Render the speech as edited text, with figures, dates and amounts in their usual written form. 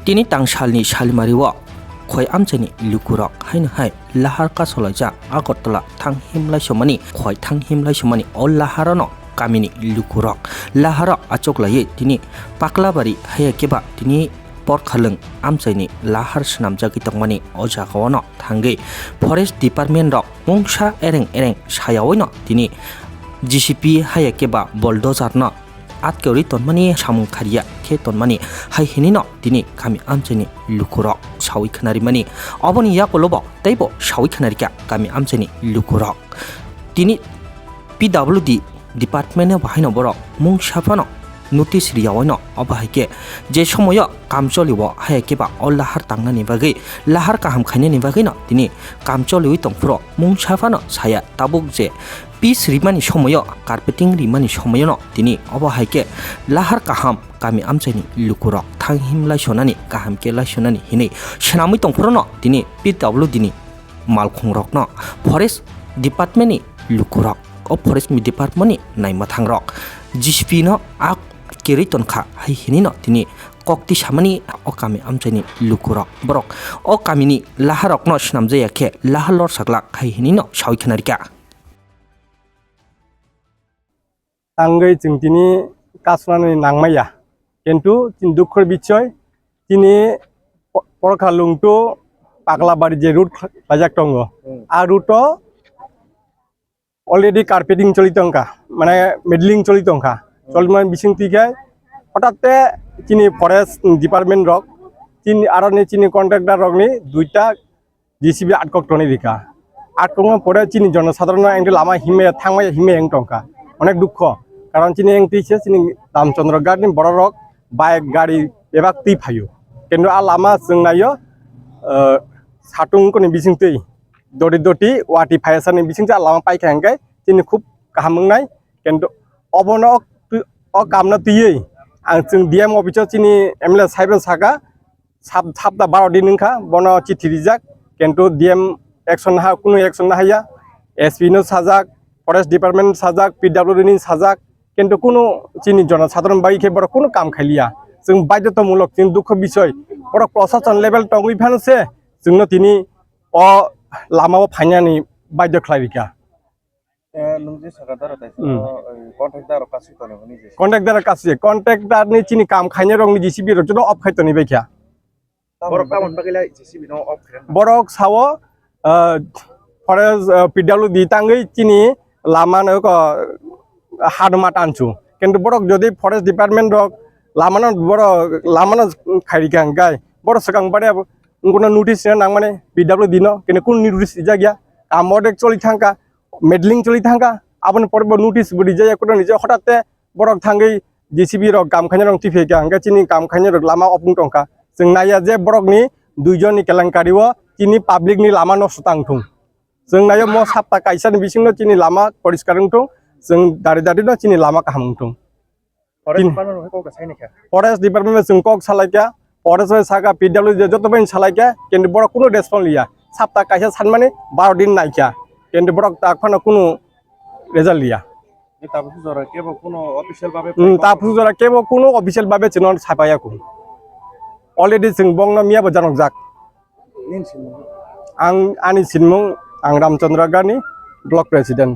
Tini tangsalni salmariwo khoi amchani lukurok haina hai lahar ka solaja agotla thanghimlai somani khoi thanghimlai somani ol laharano kamini lukurok lahara achoklaye tini paklabari haya keba tini porkhalung amchaini lahar snamjagi tongmani oja kawono thangai forest department rok mungsa ereng sayawoino tini GCP haya keba bulldozer no atkeuri tonmani samung kharia khe tonmani hai hinino tini kami amchani lukurok sawi khanari mani oboni yakolobo taibo sawi khanarika kami amchani lukurok tini PWD department e bahaino borok mung safano notice riyawoino obahaike je somoyo kamcholiwo hayakeba ol lahar tangnani bagai lahar kaham khainani bagino tini kamcholiwi tongpro mung safano saya tabuk je piece rimani somoyo carpeting rimani somoyono tini obahaike lahar kaham kami amchani lukurok thanghimlai sonani kaham ke lai sonani hinei senamui tongprono tini PWD ni malkhungrokno forest department ni lukurok o forest mi department ni naimathangrok GCP no ak kiriton kha hai hinino tini kokti samani o kami amchani lukurok borok o kamini laharok no snamjaya khe lahalor saklak hai hinino sawi khanarika tangai jing tini kasnani nangmaya kintu tin dukhor bichoy tini porkhalung to paklabari je route lajak tongo a route already carpeting cholitonka mane middling cholitonka চলমান বিসিং তিগায় হঠাৎ চিনি forest department rock চিনি আরনে চিনি contractor রকনি দুইটা JCB আটকক Tony রিকা আটকক পরে চিনি জনসাধারণ এংটি লামা হিমে থাংমাই হিমে এং টঙ্কা অনেক দুঃখ কারণ চিনি এং তিছে চিনি রামচন্দ্র গার্ডনি বড় রক বাইক গাড়ি এবাক তি ফায়ু কিন্তু আ লামা जोंनायो সাটুংকনি বিসিং তৈ দটি ওয়াটি ফায়াসানি বিসিং যা লামা পাইখাঙ্গাই চিনি খুব কাহামংনাই কিন্তু অবনক o kamna tiyei ang chung DM officer chini MLA saibel saka sabda 12 din ningkha bono chithi rijak kento DM action ha kuno action na haya SP no sajak forest department sajak PWD ni sajak kento kuno chini jona sadharon bai khe boro kuno kam khailia chung baidyotamulok chung dukho bishoy boro proshashan level tongui phanse chungno tini o lama o phainani baidyo khlairika contractor কাছে contractor নি চিনি কাম খাইনে রং নি JCB র জন্য of খাইতনি বাইখ্যা Borok come Bakila JCB no of খাইন Borok Sao forest PWD তাঙ্গই চিনি লামা ন ক হাডমা টানছু কিন্তু বরক যদি ফরেস্ট ডিপার্টমেন্ট রক লামা ন বড় লামা ন খাইরিকা গায় বড় সকাং বারে কোনো নোটিস নাং মানে PWD ন কিন্তু কোন নোটিস জাগিয়া কাম অর্ডার চলি থাকা মেডলিং চলি থাকা আপন পরব নোটিস বডি যায় কোন নিজে হঠাতে বরক থাঙ্গই জিসিবি রক কাম খাইনে রং টিফেকা হাঙ্গা চিনি কাম খাইনে রক লামা অপুং টংকা जों नाया जे बरकनि दुइजननि केलेंकारिव चिनि पाब्लिकनि लामा नष्ट तांथुं जों नायो म साप्ता काइसानि बिसिंनो चिनि लामा परिष्कार थुं जों दारि चिनि लामा काहामथुं फरेस्ट डिपार्टमेंट जों कक सालायका फरेस्ट सागा PWD जतबेन सालायका किन्तु बरक कुनो रेसपन्स लिया साप्ता काइसा सान माने 12 दिन नायका किन्तु बरक ताखफाना कुनो रेजाल्ट लिया ताफुजरा केबो कुनो अफिशियल भाबे चिनो सापायाकु already जों बंगना मियाबो जानक जाक आं आनि सिनमुं आं रामचंद्र गारनि ब्लक प्रेसिडेंट